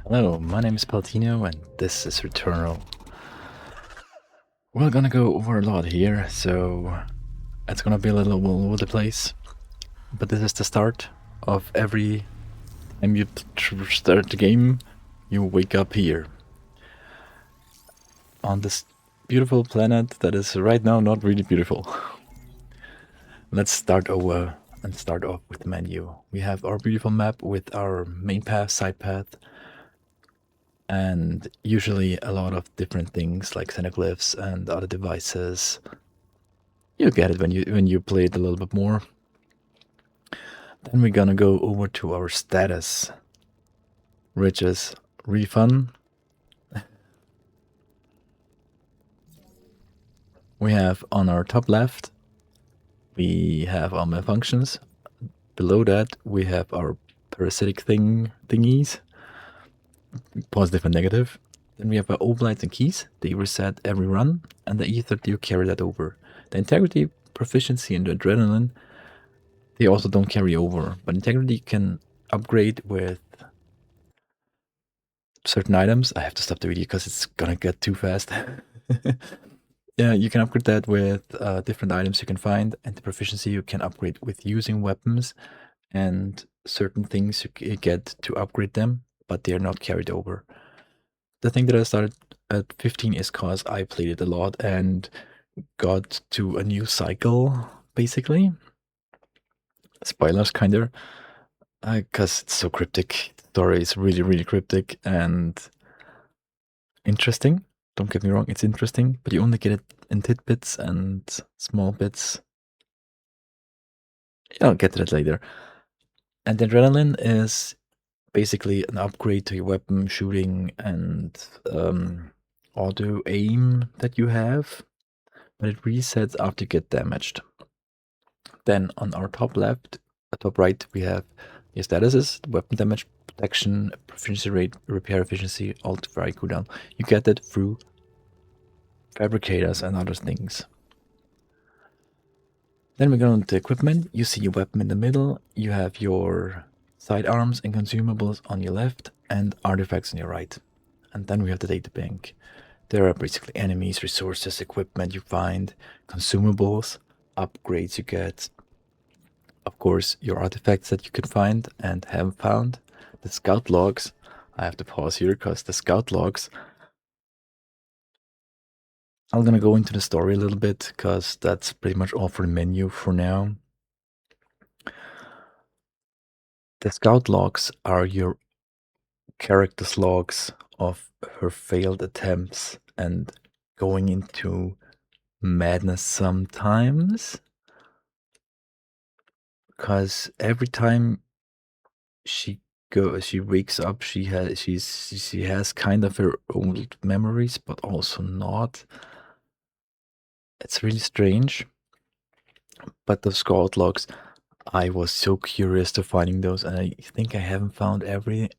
Hello, my name is Paltino and this is Returnal. We're gonna go over a lot here, so it's gonna be a little all over the place. But this is the start of every time you start the game, you wake up here. On this beautiful planet that is right now not really beautiful. Let's start over and start off with the menu. We have our beautiful map with our main path, side path, and usually a lot of different things like xenoglyphs and other devices. You get it when you play it a little bit more. Then we're gonna go over to our status, which is really fun. We have on our top left, we have our malfunctions. Below that, we have our parasitic thingies, positive and negative. Then we have our oblites and keys. They reset every run, and the ether you carry that over. The integrity, proficiency, and the adrenaline, they also don't carry over. But integrity can upgrade with certain items. I have to stop the video because it's gonna get too fast. Yeah, you can upgrade that with different items you can find, and the proficiency you can upgrade with using weapons and certain things you get to upgrade them, but they are not carried over. The thing that I started at 15 is because I played it a lot and got to a new cycle, basically. Spoilers, kinda. Because it's so cryptic. The story is really, really cryptic and interesting. Don't get me wrong, it's interesting, but you only get it in tidbits and small bits. I'll get to that later. And the adrenaline is basically an upgrade to your weapon shooting and auto aim that you have, but it resets after you get damaged. Then on our top left, top right, we have your statuses, weapon damage, protection, proficiency rate, repair efficiency, alt fry cooldown. You get that through fabricators and other things. Then we go on to equipment. You see your weapon in the middle. You have your sidearms and consumables on your left and artifacts on your right. And then we have the data bank. There are basically enemies, resources, equipment you find, consumables, upgrades you get. Of course, your artifacts that you can find and haven't found. The scout logs. I have to pause here because the scout logs. I'm gonna go into the story a little bit because that's pretty much all for the menu for now. The scout logs are your character's logs of her failed attempts and going into madness sometimes. Because every time she wakes up, she has kind of her own memories, but also not. It's really strange. But the scout logs, I was so curious to finding those, and I think I haven't found every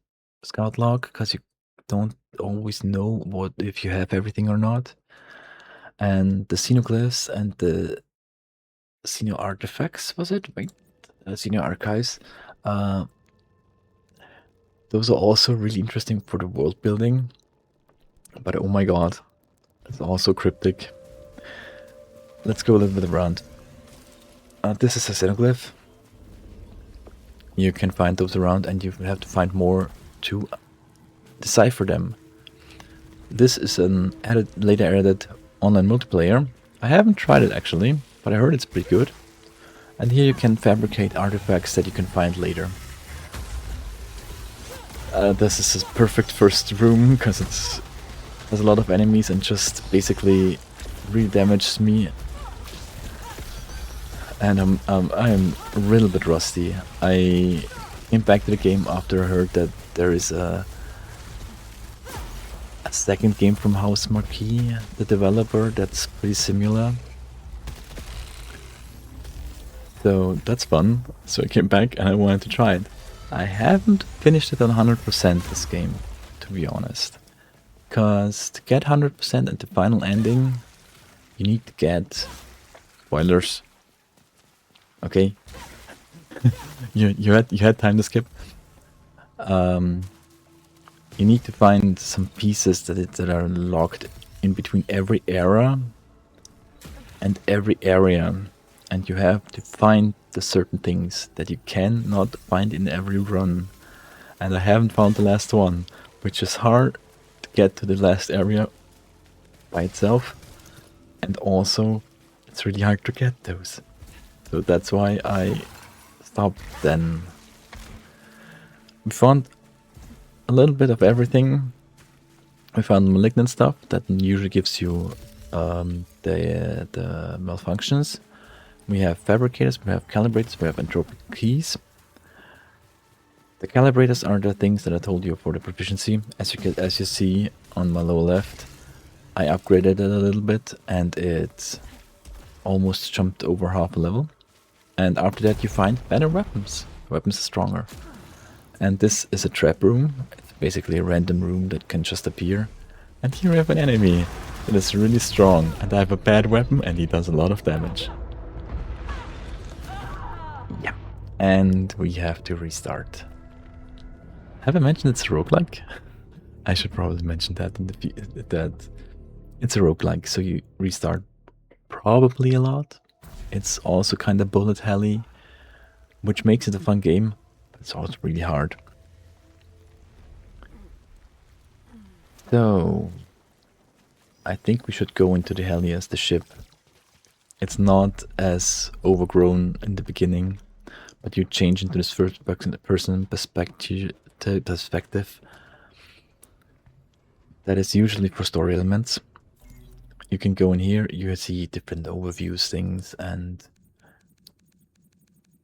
scout log because you don't always know what if you have everything or not. And the xenoglyphs and the xeno artifacts, was it? Wait, xeno archives. Those are also really interesting for the world building. But oh my god, it's also cryptic. Let's go a little bit around. This is a xenoglyph. You can find those around and you have to find more to decipher them. This is an later added online multiplayer. I haven't tried it actually, but I heard it's pretty good. And here you can fabricate artifacts that you can find later. This is a perfect first room because it has a lot of enemies and just basically really damages me. And I'm a little bit rusty. I came back to the game after I heard that there is a second game from House Marquee, the developer, that's pretty similar. So that's fun. So I came back and I wanted to try it. I haven't finished it on 100% this game, to be honest. Because to get 100% at the final ending, you need to get spoilers. Okay, you had time to skip. You need to find some pieces that are locked in between every era and every area, and you have to find the certain things that you cannot find in every run. And I haven't found the last one, which is hard to get to the last area by itself, and also it's really hard to get those. So that's why I stopped then. We found a little bit of everything. We found malignant stuff that usually gives you the malfunctions. We have fabricators, we have calibrators, we have entropic keys. The calibrators are the things that I told you for the proficiency. As you see on my lower left, I upgraded it a little bit and it almost jumped over half a level. And after that you find better weapons. Weapons are stronger. And this is a trap room. It's basically a random room that can just appear. And here we have an enemy that is really strong. And I have a bad weapon and he does a lot of damage. Yeah. And we have to restart. Have I mentioned it's a roguelike? I should probably mention that in that it's a roguelike, so you restart probably a lot. It's also kind of bullet helly, which makes it a fun game, but it's also really hard. So I think we should go into the Helios, the ship. It's not as overgrown in the beginning, but you change into this first person perspective. That is usually for story elements. You can go in here, you see different overviews, things, and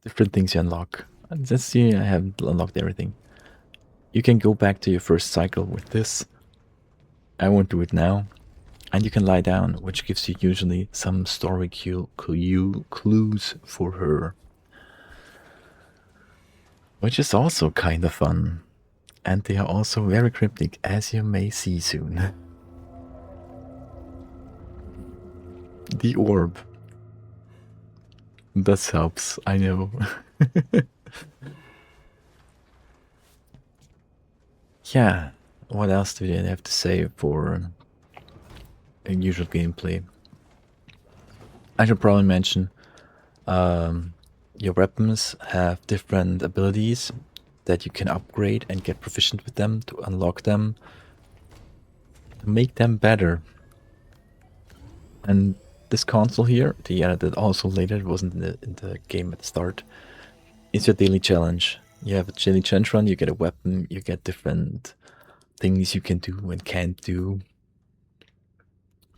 different things you unlock. And let's see, I haven't unlocked everything. You can go back to your first cycle with this. I won't do it now. And you can lie down, which gives you usually some story clues for her. Which is also kind of fun. And they are also very cryptic, as you may see soon. The orb. That helps, I know. Yeah, what else do I have to say for usual gameplay? I should probably mention your weapons have different abilities that you can upgrade and get proficient with them to unlock them, to make them better. And this console here, they added also later, it wasn't in the game at the start, is your daily challenge. You have a daily challenge run, you get a weapon, you get different things you can do and can't do.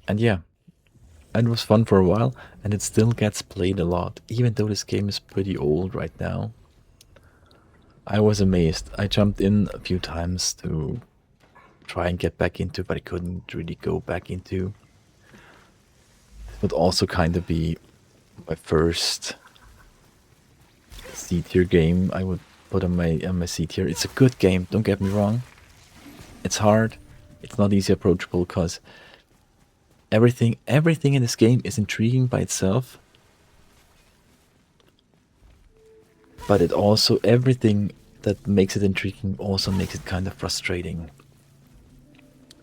And yeah, it was fun for a while, and it still gets played a lot, even though this game is pretty old right now. I was amazed. I jumped in a few times to try and get back into, but I couldn't really go back into. It would also kind of be my first C tier game I would put on my C tier. It's a good game, don't get me wrong. It's hard. It's not easy approachable because everything in this game is intriguing by itself. But it also, everything that makes it intriguing also makes it kind of frustrating.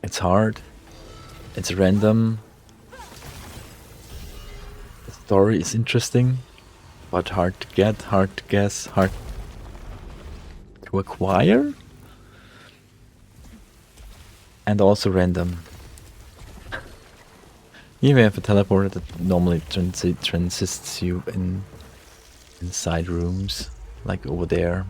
It's hard. It's random. The story is interesting, but hard to get, hard to guess, hard to acquire. And also random. You have a teleporter that normally transits you inside rooms, like over there.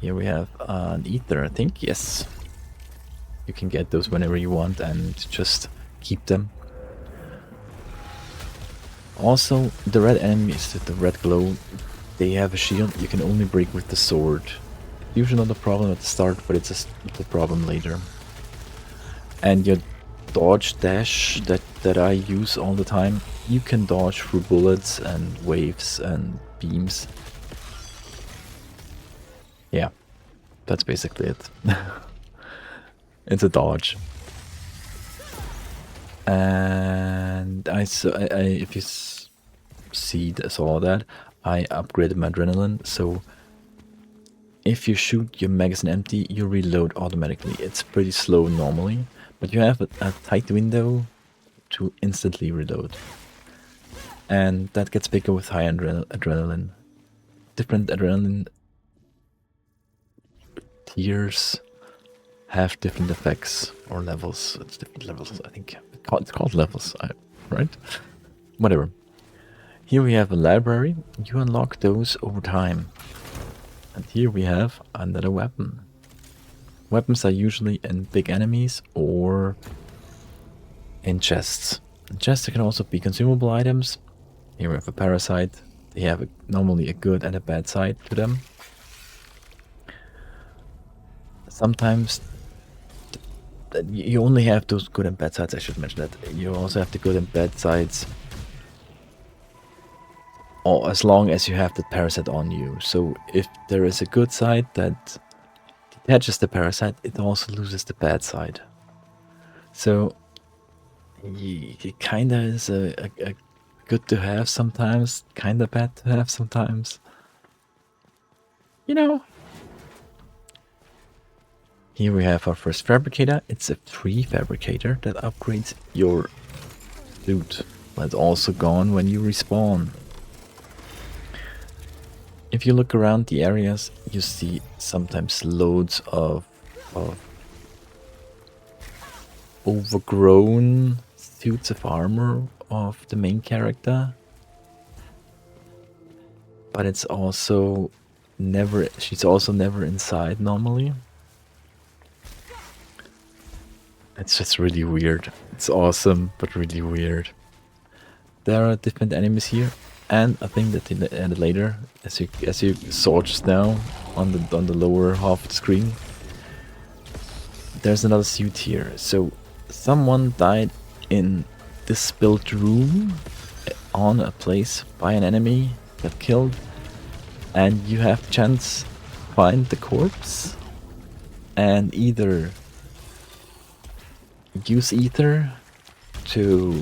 Here we have an ether, I think, yes. You can get those whenever you want and just keep them. Also, the red enemies, the red glow, they have a shield you can only break with the sword. Usually not a problem at the start, but it's a problem later. And your dodge dash that I use all the time, you can dodge through bullets and waves and beams. Yeah, that's basically it. It's a dodge. And if you saw that, I upgraded my adrenaline, so if you shoot your magazine empty, you reload automatically. It's pretty slow normally, but you have a tight window to instantly reload. And that gets bigger with high adrenaline. Different adrenaline tiers have different effects or levels. It's different levels, I think. It's called levels, right? Whatever. Here we have a library. You unlock those over time. And here we have another weapon. Weapons are usually in big enemies or in chests. In chests can also be consumable items. Here we have a parasite. They have normally a good and a bad side to them. Sometimes you only have those good and bad sides, I should mention that. You also have the good and bad sides as long as you have the parasite on you. So if there is a good side that detaches the parasite, it also loses the bad side. So it kinda is a good to have sometimes, kinda bad to have sometimes. You know. Here we have our first fabricator. It's a tree fabricator that upgrades your loot. But it's also gone when you respawn. If you look around the areas, you see sometimes loads of overgrown suits of armor of the main character. But it's also never, she's also never inside normally. It's just really weird. It's awesome, but really weird. There are different enemies here, and I think that they added later, as you saw just now on the lower half of the screen. There's another suit here. So someone died in this built room on a place by an enemy, got killed, and you have the chance to find the corpse and either use ether to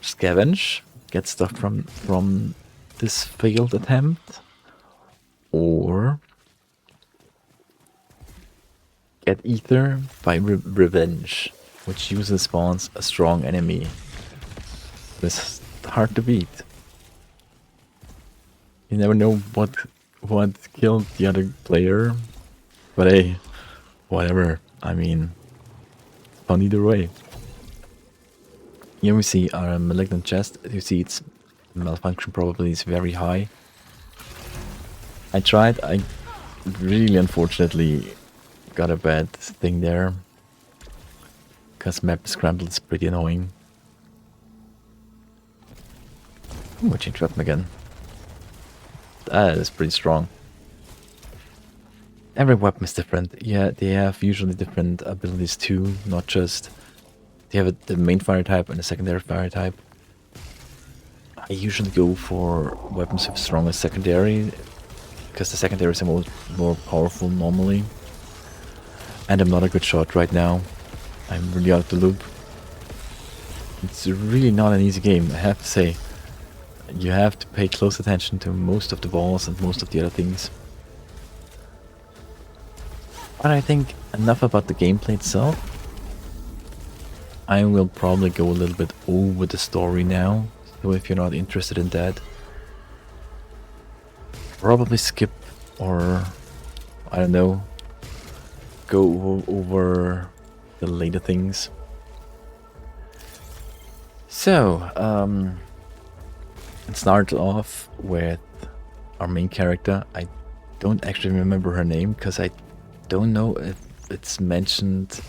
scavenge, get stuff from this failed attempt, or get ether by revenge, which usually spawns a strong enemy. This is hard to beat. You never know what killed the other player, but hey, whatever. I mean, fun either way. Here we see our malignant chest. You see its malfunction probably is very high. I really unfortunately got a bad thing there. Because map scramble is pretty annoying. Ooh, I changed weapon again. That is pretty strong. Every weapon is different. Yeah, they have usually different abilities too, not just... They have the main fire type and the secondary fire type. I usually go for weapons with strongest secondary, because the secondary is more powerful normally. And I'm not a good shot right now. I'm really out of the loop. It's really not an easy game, I have to say. You have to pay close attention to most of the balls and most of the other things. But I think enough about the gameplay itself. I will probably go a little bit over the story now, so if you're not interested in that, probably skip or, I don't know, go over the later things. So, it starts off with our main character. I don't actually remember her name, because I don't know if it's mentioned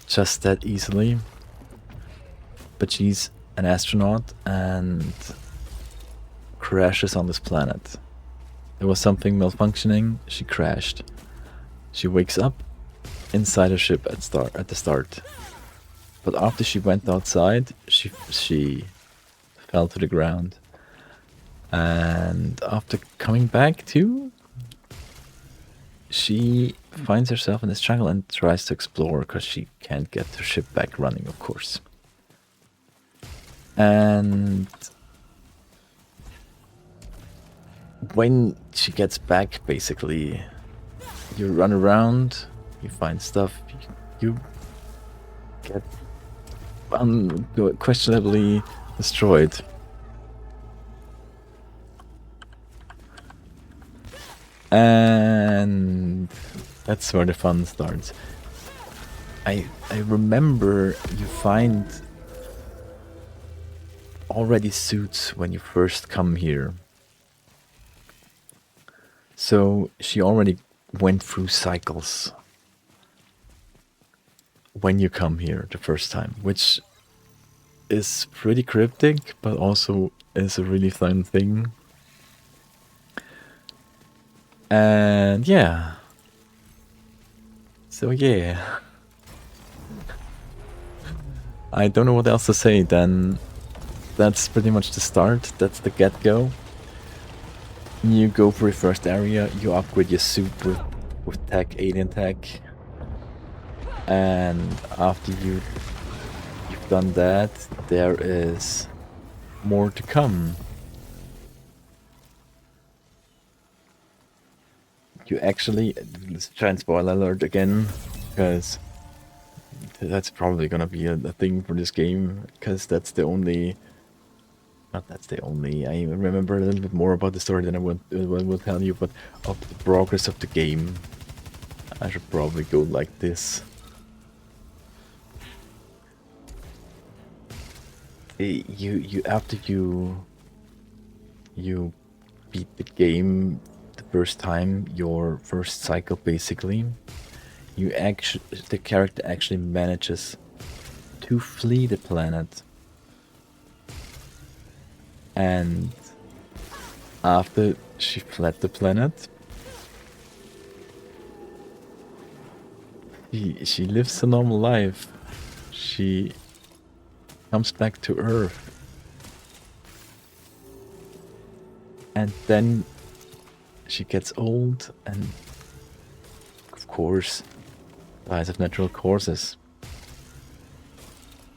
just that easily. But she's an astronaut and crashes on this planet. There was something malfunctioning, she crashed. She wakes up inside a ship at the start. But after she went outside, she fell to the ground. And after coming back to, she finds herself in this jungle and tries to explore, because she can't get her ship back running, of course. And when she gets back, basically, you run around, you find stuff, you get questionably destroyed. And that's where the fun starts. I remember you find already suits when you first come here. So she already went through cycles when you come here the first time, which is pretty cryptic, but also is a really fun thing. And yeah. So yeah. I don't know what else to say then. That's pretty much the start. That's the get-go. You go for your first area, you upgrade your suit with tech, alien tech. And after you've done that, there is more to come. You actually, let's try and spoiler alert again, because that's probably gonna be a thing for this game, because that's the only, not that's the only, I remember a little bit more about the story than I will tell you, but of the progress of the game. I should probably go like this. You after you beat the game the first time, your first cycle basically, the character actually manages to flee the planet. And after she fled the planet, she lives a normal life. She comes back to Earth. And then she gets old and, of course, dies of natural causes.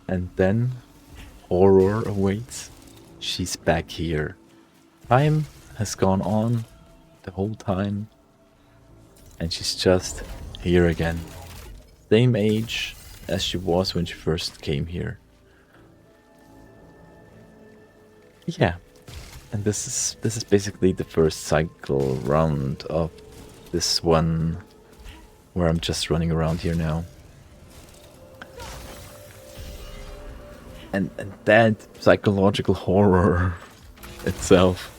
And then horror awaits. She's back here. Time has gone on the whole time, and she's just here again. Same age as she was when she first came here. Yeah, and this is basically the first cycle round of this one, where I'm just running around here now. And that psychological horror itself,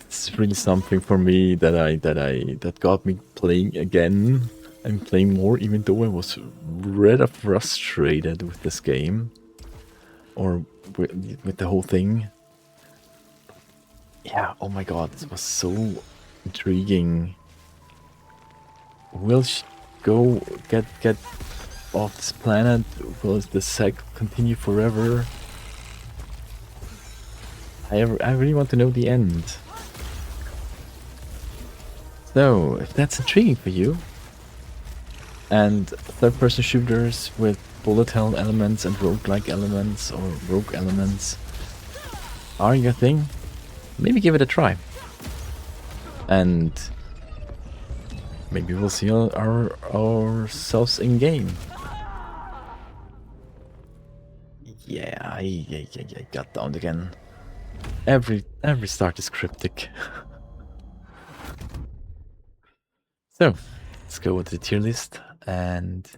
it's really something for me that got me playing again and playing more, even though I was rather frustrated with this game or with the whole thing. Yeah, oh my god, this was so intriguing. Will she go get off this planet? Will the cycle continue forever? I really want to know the end. So, if that's intriguing for you, and third-person shooters with bullet hell elements and roguelike elements or rogue elements are your thing, maybe give it a try. And maybe we'll see ourselves in game. Yeah, I got downed again. Every start is cryptic. So, let's go with the tier list and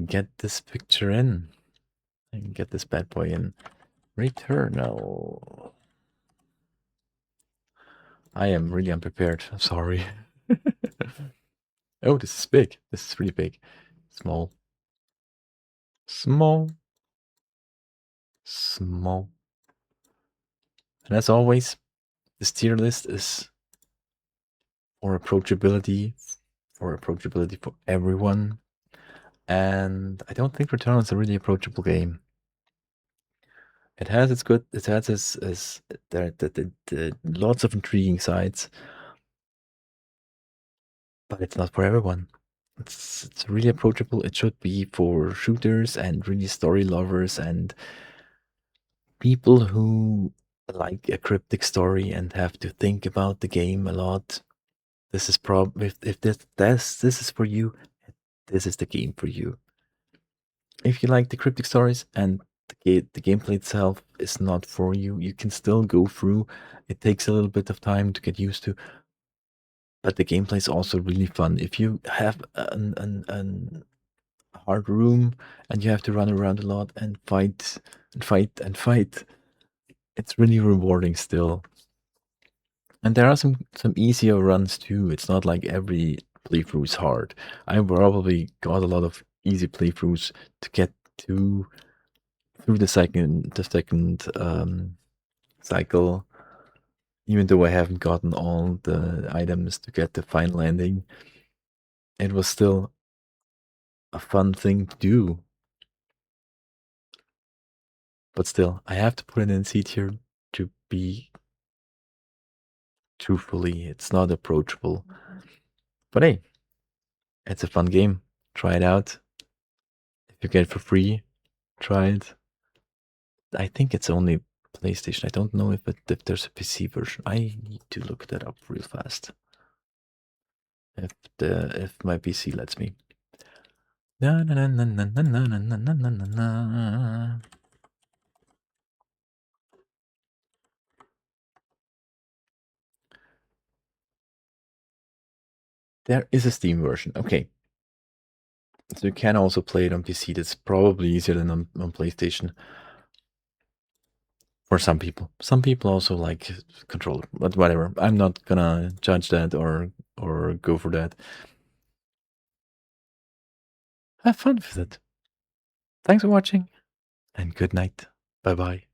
get this picture in. And get this bad boy in. Returnal. I am really unprepared. I'm sorry. Oh, this is big. This is really big. Small. Small. Small. And as always, this tier list is for approachability for everyone. And I don't think Returnal is a really approachable game. It has its good, it has its the lots of intriguing sides, but it's not for everyone. It's really approachable. It should be for shooters and really story lovers and people who like a cryptic story and have to think about the game a lot, this is probably if this is for you, this is the game for you. If you like the cryptic stories and the gameplay itself is not for you, you can still go through. It takes a little bit of time to get used to, but the gameplay is also really fun. If you have an hard room and you have to run around a lot and fight and fight and fight, it's really rewarding still. And there are some easier runs too. It's not like every playthrough is hard. I probably got a lot of easy playthroughs to get to through the second cycle, even though I haven't gotten all the items to get the final ending. It was still a fun thing to do. But still, I have to put it in C tier to be truthfully. It's not approachable. But hey, it's a fun game. Try it out. If you get it for free, try it. I think it's only PlayStation. I don't know if there's a PC version. I need to look that up real fast. If my PC lets me. Na, na, na, na, na, na, na, na, na, na, na, na. There is a Steam version. Okay. So you can also play it on PC. That's probably easier than on PlayStation. For some people. Some people also like controller, but whatever. I'm not gonna judge that or go for that. Have fun with it. Thanks for watching and good night. Bye bye.